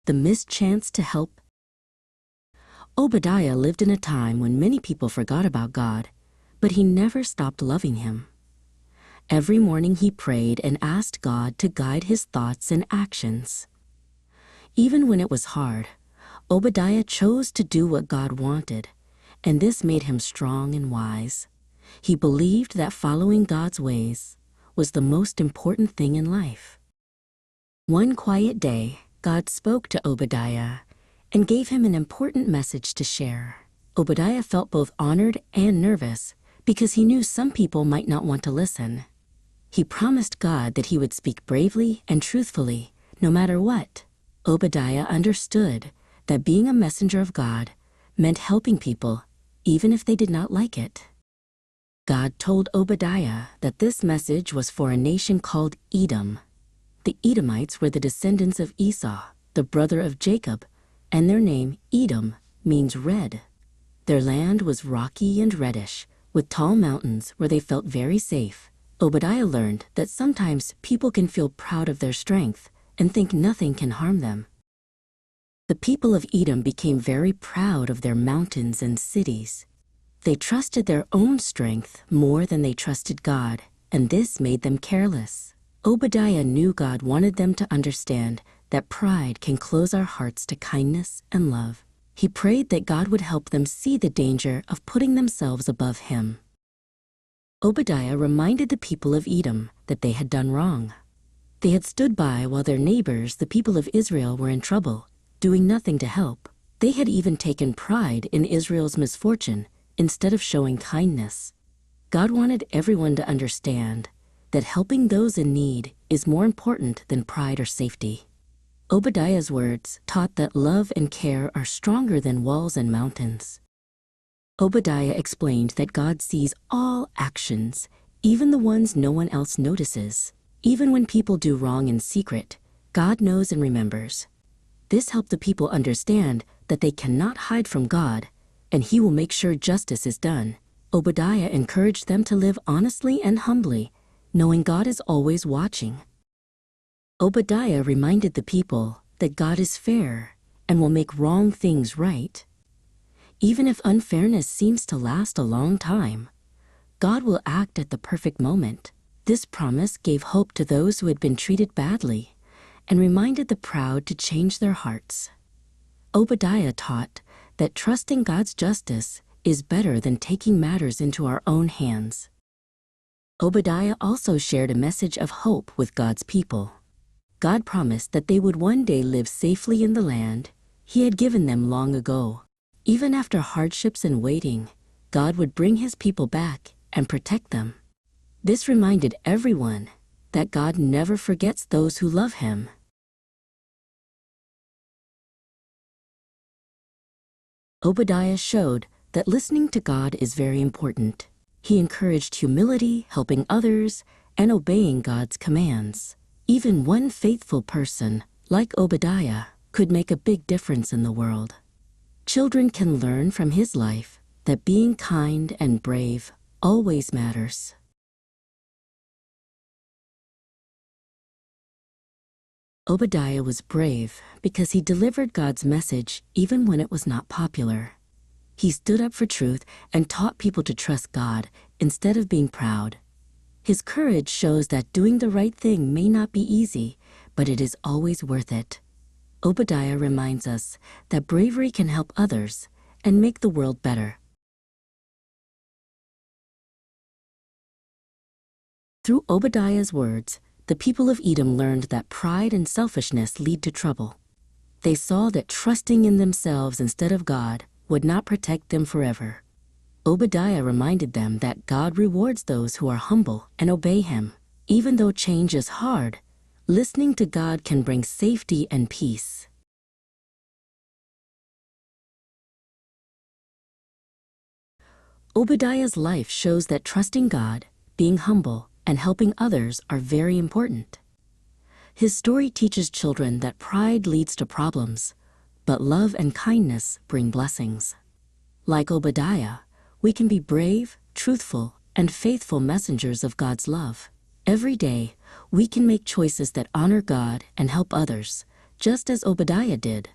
the missed chance to help. Obadiah lived in a time when many people forgot about God, but he never stopped loving him. Every morning he prayed and asked God to guide his thoughts and actions. Even when it was hard, Obadiah chose to do what God wanted, and this made him strong and wise. He believed that following God's ways was the most important thing in life. One quiet day, God spoke to Obadiah and gave him an important message to share. Obadiah felt both honored and nervous because he knew some people might not want to listen. He promised God that he would speak bravely and truthfully, no matter what. Obadiah understood that being a messenger of God meant helping people, even if they did not like it. God told Obadiah that this message was for a nation called Edom. The Edomites were the descendants of Esau, the brother of Jacob, and their name, Edom, means red. Their land was rocky and reddish, with tall mountains where they felt very safe. Obadiah learned that sometimes people can feel proud of their strength and think nothing can harm them. The people of Edom became very proud of their mountains and cities. They trusted their own strength more than they trusted God, and this made them careless. Obadiah knew God wanted them to understand that pride can close our hearts to kindness and love. He prayed that God would help them see the danger of putting themselves above him. Obadiah reminded the people of Edom that they had done wrong. They had stood by while their neighbors, the people of Israel, were in trouble, doing nothing to help. They had even taken pride in Israel's misfortune instead of showing kindness. God wanted everyone to understand that helping those in need is more important than pride or safety. Obadiah's words taught that love and care are stronger than walls and mountains. Obadiah explained that God sees all actions, even the ones no one else notices. Even when people do wrong in secret, God knows and remembers. This helped the people understand that they cannot hide from God, and he will make sure justice is done. Obadiah encouraged them to live honestly and humbly, knowing God is always watching. Obadiah reminded the people that God is fair and will make wrong things right. Even if unfairness seems to last a long time, God will act at the perfect moment. This promise gave hope to those who had been treated badly and reminded the proud to change their hearts. Obadiah taught that trusting God's justice is better than taking matters into our own hands. Obadiah also shared a message of hope with God's people. God promised that they would one day live safely in the land he had given them long ago. Even after hardships and waiting, God would bring his people back and protect them. This reminded everyone that God never forgets those who love him. Obadiah showed that listening to God is very important. He encouraged humility, helping others, and obeying God's commands. Even one faithful person, like Obadiah, could make a big difference in the world. Children can learn from his life that being kind and brave always matters. Obadiah was brave because he delivered God's message even when it was not popular. He stood up for truth and taught people to trust God instead of being proud. His courage shows that doing the right thing may not be easy, but it is always worth it. Obadiah reminds us that bravery can help others and make the world better. Through Obadiah's words, the people of Edom learned that pride and selfishness lead to trouble. They saw that trusting in themselves instead of God would not protect them forever. Obadiah reminded them that God rewards those who are humble and obey him. Even though change is hard, listening to God can bring safety and peace. Obadiah's life shows that trusting God, being humble, and helping others are very important. His story teaches children that pride leads to problems, but love and kindness bring blessings. Like Obadiah, we can be brave, truthful, and faithful messengers of God's love. Every day, we can make choices that honor God and help others, just as Obadiah did.